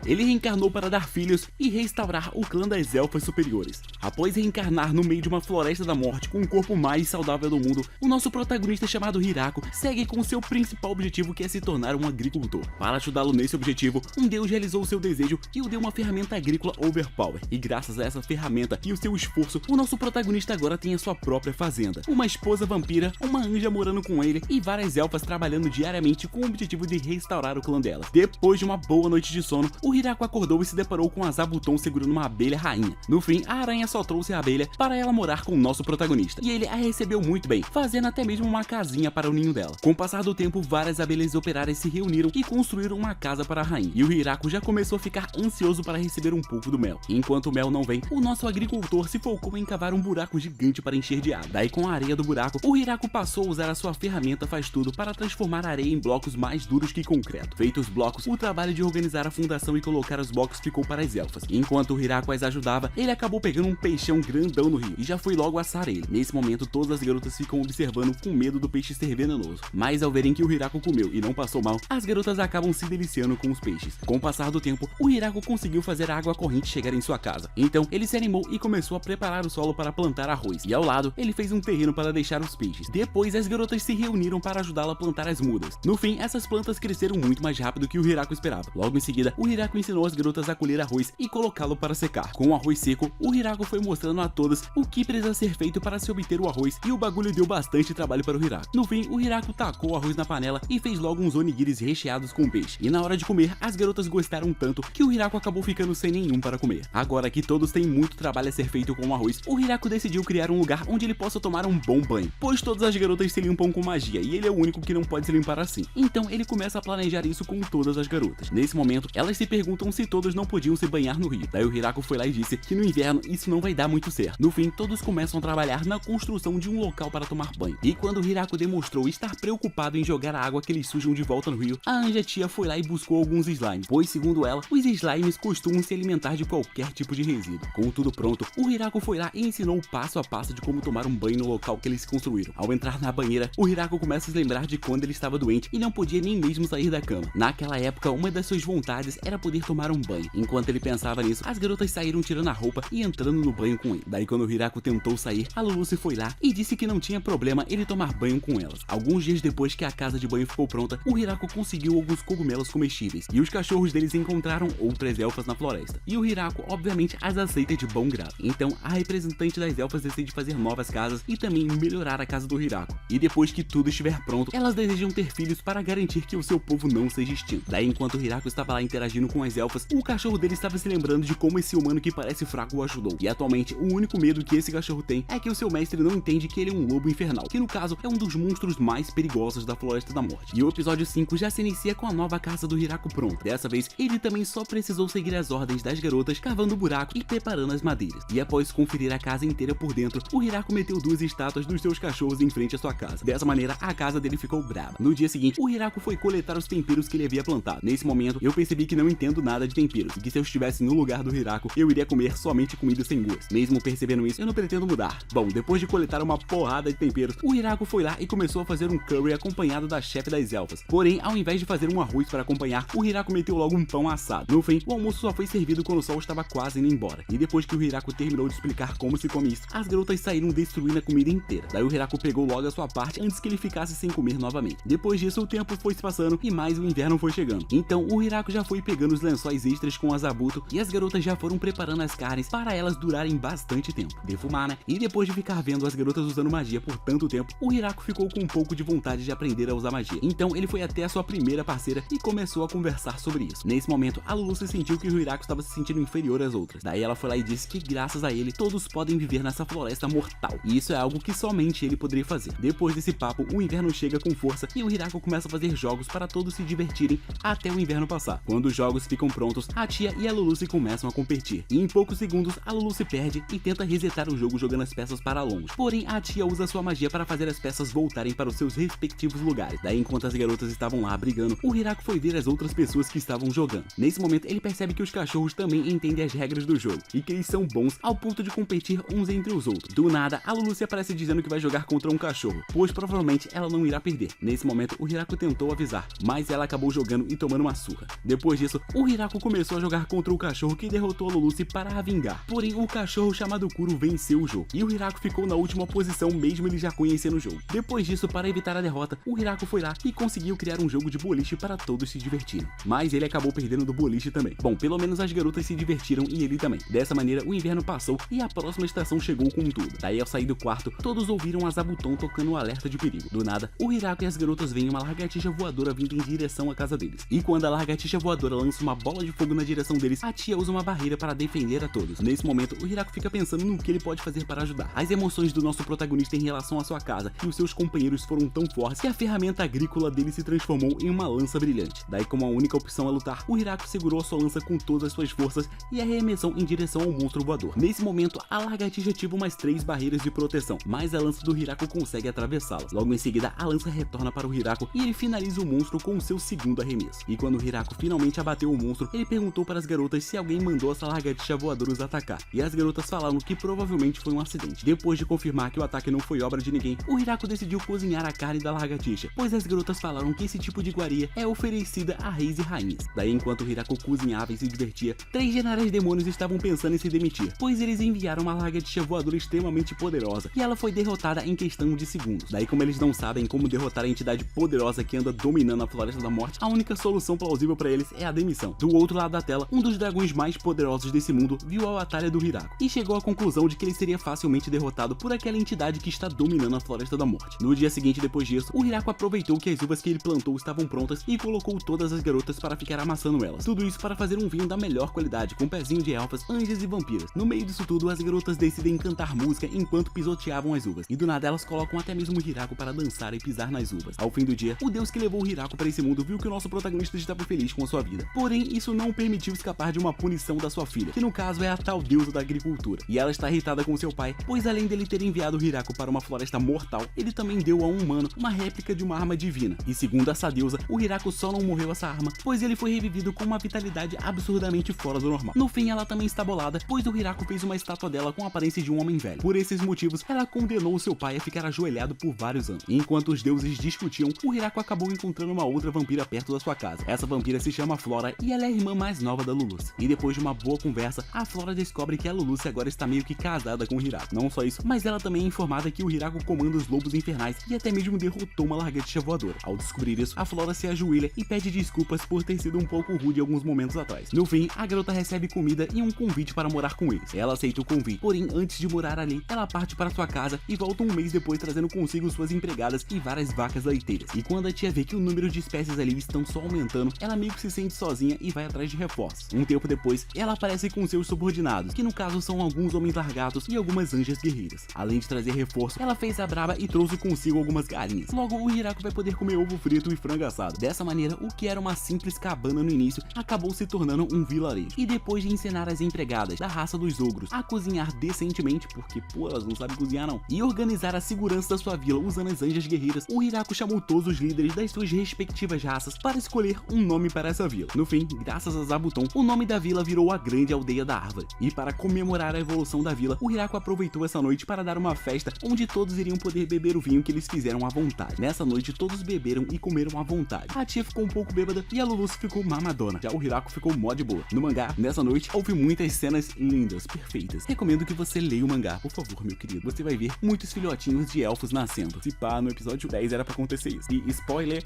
Ele reencarnou para dar filhos e restaurar o clã das elfas superiores. Após reencarnar no meio de uma floresta da morte com o corpo mais saudável do mundo, o nosso protagonista chamado Hiraku segue com seu principal objetivo, que é se tornar um agricultor. Para ajudá-lo nesse objetivo, um deus realizou seu desejo e o deu uma ferramenta agrícola overpower. E graças a essa ferramenta e o seu esforço, o nosso protagonista agora tem a sua própria fazenda, uma esposa vampira, uma anja morando com ele e várias elfas trabalhando diariamente com o objetivo de restaurar o clã dela. Depois de uma boa noite de sono, o Hiraku acordou e se deparou com a Zabuton segurando uma abelha rainha. No fim, a aranha só trouxe a abelha para ela morar com o nosso protagonista, e ele a recebeu muito bem, fazendo até mesmo uma casinha para o ninho dela. Com o passar do tempo, várias abelhas operárias se reuniram e construíram uma casa para a rainha, e o Hiraku já começou a ficar ansioso para receber um pouco do mel. Enquanto o mel não vem, o nosso agricultor se focou em cavar um buraco gigante para encher de água. Daí, com a areia do buraco, o Hiraku passou a usar a sua ferramenta faz tudo para transformar a areia em blocos mais duros que concreto. Feitos os blocos, o trabalho de organizar a fundação e colocar os blocos ficou para as elfas. Enquanto o Hiraku as ajudava, ele acabou pegando um peixão grandão no rio e já foi logo assar ele. Nesse momento, todas as garotas ficam observando com medo do peixe ser venenoso, mas ao verem que o Hiraku comeu e não passou mal, as garotas acabam se deliciando com os peixes. Com o passar do tempo, o Hiraku conseguiu fazer a água corrente chegar em sua casa. Então, ele se animou e começou a preparar o solo para plantar arroz, e ao lado, ele fez um terreno para deixar os peixes. Depois, as garotas se reuniram para ajudá-lo a plantar as mudas. No fim, essas plantas cresceram muito mais rápido que o Hiraku esperava. Logo em seguida, o Hiraku ensinou as garotas a colher arroz e colocá-lo para secar. Com o arroz seco, o Hiraku foi mostrando a todas o que precisa ser feito para se obter o arroz, e o bagulho deu bastante trabalho para o Hiraku. No fim, o Hiraku tacou o arroz na panela e fez logo uns onigiris recheados com peixe. E na hora de comer, as garotas gostaram tanto que o Hiraku acabou ficando sem nenhum para comer. Agora que todos têm muito trabalho a ser feito com o arroz, o Hiraku decidiu criar um lugar onde ele possa tomar um bom banho, pois todas as garotas se limpam com magia e ele é o único que não pode se limpar assim. Então ele começa a planejar isso com todas as garotas. Nesse momento, elas se perguntam se todos não podiam se banhar no rio. Daí o Hiraku foi lá e disse que no inverno isso não vai dar muito certo. No fim, todos começam a trabalhar na construção de um local para tomar banho. E quando o Hiraku demonstrou estar preocupado em jogar a água que eles sujam de volta no rio, a anja tia foi lá e buscou alguns slimes, pois segundo ela, os slimes costumam se alimentar de qualquer tipo de resíduo. Com tudo pronto, o Hiraku foi lá e ensinou o passo a passo de como tomar um banho no local que eles construíram. Ao entrar na banheira, o Hiraku começa a se lembrar de quando ele estava doente e não podia nem mesmo sair da cama. Naquela época, uma das suas vontades era poder tomar um banho. Enquanto ele pensava nisso, as garotas saíram tirando a roupa e entrando no banho com ele. Daí quando o Hiraku tentou sair, a Luluce foi lá e disse que não tinha problema ele tomar banho com elas. Alguns dias depois que a casa de banho ficou pronta, o Hiraku conseguiu alguns cogumelos comestíveis e os cachorros deles encontraram outras elfas na floresta. E o Hiraku obviamente as aceita de bom grado. Então a representante das elfas decide fazer novas casas e também melhorar a casa do Hiraku. E depois que tudo estiver pronto, elas desejam ter filhos para garantir que o seu povo não seja extinto. Daí enquanto o Hiraku estava lá interagindo com as elfas, o cachorro dele estava se lembrando de como esse humano que parece fraco o ajudou. E atualmente o único medo que esse cachorro tem é que o seu mestre não entende que ele é um lobo infernal, que no caso é um dos monstros mais perigosos da Floresta da Morte. E o episódio 5 já se inicia com a nova casa do Hiraku pronta. Dessa vez, ele também só precisou seguir as ordens das garotas, cavando o buraco e preparando as madeiras. E após conferir a casa inteira por dentro, o Hiraku meteu 2 estátuas dos seus cachorros em frente à sua casa. Dessa maneira, a casa dele ficou braba. No dia seguinte, o Hiraku foi coletar os temperos que ele havia plantado. Nesse momento, eu percebi que não entendo nada de temperos, e que se eu estivesse no lugar do Hiraku, eu iria comer somente comida sem gosto. Mesmo percebendo isso, eu não pretendo mudar. Bom, depois de coletar uma porrada de temperos, o Hiraku foi lá e começou a fazer um curry acompanhado da chefe das elfas. Porém, ao invés de fazer um arroz para acompanhar, o Hiraku meteu logo um pão assado. No fim, o almoço só foi servido quando o sol estava quase indo embora. E depois que o Hiraku terminou de explicar como se come isso, as garotas saíram destruindo a comida inteira. Daí o Hiraku pegou logo a sua parte antes que ele ficasse sem comer novamente. Depois disso, o tempo foi se passando e mais o inverno foi chegando. Então o Hiraku já foi pegando os lençóis extras com a Zabuto e as garotas já foram preparando as carnes para elas durarem bastante tempo. Defumar, né? E depois de ficar vendo as garotas usando magia por tanto tempo, o Hiraku ficou com um pouco de vontade de aprender a usar magia. Então ele foi até a sua primeira parceira e começou a conversar sobre isso. Nesse momento, a Luluce sentiu que o Hiraku estava se sentindo inferior às outras. Daí ela foi lá e disse que graças a ele, todos podem viver nessa floresta mortal. E isso é algo que somente ele poderia fazer. Depois desse papo, o inverno chega com força e o Hiraku começa a fazer jogos para todos se divertirem até o inverno passar. Quando os jogos ficam prontos, a tia e a Luluce começam a competir. E em poucos segundos, a Luluce perde e tenta resetar o jogo jogando as peças para longe. Porém, a tia usa sua magia para fazer as peças voltarem para os seus respectivos lugares. Daí, enquanto as garotas estavam lá brigando, o Hiraku foi ver as outras pessoas que estavam jogando. Nesse momento, ele percebe que os cachorros também entendem as regras do jogo e que eles são bons ao ponto de competir uns entre os outros. Do nada, a Luluce aparece dizendo que vai jogar contra um cachorro, pois provavelmente ela não irá perder. Nesse momento, o Hiraku tentou avisar, mas ela acabou jogando e tomando uma surra. Depois disso, o Hirako começou a jogar contra o cachorro que derrotou a Lulucci para a vingar. Porém, o cachorro chamado Kuro venceu o jogo, e o Hirako ficou na última posição mesmo ele já conhecendo o jogo. Depois disso, para evitar a derrota, o Hirako foi lá e conseguiu criar um jogo de boliche para todos se divertirem. Mas ele acabou perdendo do boliche também. Bom, pelo menos as garotas se divertiram e ele também. Dessa maneira, o inverno passou e a próxima estação chegou com tudo. Daí, ao sair do quarto, todos ouviram a Zabuton tocando um alerta de perigo. Do nada, o Hirako e as garotas veem uma lagartixa voadora vindo em direção à casa deles. E quando a lagartixa voadora lança uma bola de fogo na direção deles, a tia usa uma barreira para defender a todos. Nesse momento, o Hirako fica pensando no que ele pode fazer para ajudar. As emoções do nosso protagonista em relação à sua casa e os seus companheiros foram tão fortes que a ferramenta agrícola dele se transformou em uma lança brilhante. Daí, como a única opção é lutar, o Hirako segurou a sua lança com todas as suas forças e arremessou em direção ao monstro voador. Nesse momento, a lagartixa ativa umas 3 barreiras de proteção, mas a lança do Hirako consegue atravessá-las. Logo em seguida, a lança retorna para o Hirako e ele finaliza o monstro com o seu segundo arremesso. E quando o Hirako finalmente abateu o monstro, ele perguntou para as garotas se alguém mandou essa lagartixa voadora os atacar. E as garotas falaram que provavelmente foi um acidente. Depois de confirmar que o ataque não foi obra de ninguém, o Hirako decidiu cozinhar a carne da lagartixa, pois as garotas falaram que esse tipo de iguaria é oferecida a reis e rainhas. Daí, enquanto o Hirako cozinhava e se divertia, 3 generais demônios estavam pensando em se demitir, pois eles enviaram uma lagartixa voadora extremamente poderosa e ela foi derrotada em questão de segundos. Daí, como eles não sabem como derrotar a entidade poderosa que anda dominando a Floresta da Morte, a única solução plausível para eles é a demissão. Do outro lado da tela, um dos dragões mais poderosos desse mundo viu a batalha do Hirako e chegou à conclusão de que ele seria facilmente derrotado por aquela entidade que está dominando a Floresta da Morte. No dia seguinte, depois disso, o Hirako aproveitou que as uvas que ele plantou estavam prontas e colocou todas as garotas para ficar amassando elas. Tudo isso para fazer um vinho da melhor qualidade, com pezinho de elfas, anjos e vampiras. No meio disso tudo, as garotas decidem cantar música enquanto pisoteavam as uvas, e do nada elas colocam até mesmo o Hirako para dançar e pisar nas uvas. Ao fim do dia, o deus que levou o Hirako para esse mundo viu que o nosso protagonista estava feliz com a sua vida. Porém, isso não o permitiu escapar de uma punição da sua filha, que no caso é a tal deusa da agricultura. E ela está irritada com seu pai, pois além dele ter enviado o Hirako para uma floresta mortal, ele também deu a um humano uma réplica de uma arma divina. E segundo essa deusa, o Hirako só não morreu essa arma, pois ele foi revivido com uma vitalidade absurdamente fora do normal. No fim, ela também está bolada, pois o Hirako fez uma estátua dela com a aparência de um homem velho. Por esses motivos, ela condenou seu pai a ficar ajoelhado por vários anos. E enquanto os deuses discutiam, o Hirako acabou encontrando uma outra vampira perto da sua casa. Essa vampira se chama Flora e ela é a irmã mais nova da Lulucci. E depois de uma boa conversa, a Flora descobre que a Lulucci agora está meio que casada com o Hirako. Não só isso, mas ela também é informada que o Hirako comanda os lobos infernais e até mesmo derrotou uma lagartixa voadora. Ao descobrir isso, a Flora se ajoelha e pede desculpas por ter sido um pouco rude alguns momentos atrás. No fim, a garota recebe comida e um convite para morar com eles. Ela aceita o convite, porém antes de morar ali, ela parte para sua casa e volta um mês depois trazendo consigo suas empregadas e várias vacas leiteiras. E quando a tia vê que o número de espécies ali estão só aumentando, ela meio que se sente sozinha e vai atrás de reforços. Um tempo depois, ela aparece com seus subordinados, que no caso são alguns homens largatos e algumas anjas guerreiras. Além de trazer reforço, ela fez a braba e trouxe consigo algumas galinhas. Logo, o Hirako vai poder comer ovo frito e frango assado. Dessa maneira, o que era uma simples cabana no início acabou se tornando um vilarejo. E depois de ensinar as empregadas da raça dos ogros a cozinhar decentemente, porque pô, elas não sabem cozinhar não, e organizar a segurança da sua vila usando as anjas guerreiras, o Hirako chamou todos os líderes das suas respectivas raças para escolher um nome para essa vila. No fim, graças a Zabuton, o nome da vila virou a Grande Aldeia da Árvore. E para comemorar a evolução da vila, o Hirako aproveitou essa noite para dar uma festa onde todos iriam poder beber o vinho que eles fizeram à vontade. Nessa noite, todos beberam e comeram à vontade. A tia ficou um pouco bêbada e a Lulucci ficou mamadona. Já o Hirako ficou mó de boa. No mangá, nessa noite, houve muitas cenas lindas, perfeitas. Recomendo que você leia o mangá, por favor, meu querido. Você vai ver muitos filhotinhos de elfos nascendo. Se pá, no episódio 10 era pra acontecer isso. E spoiler,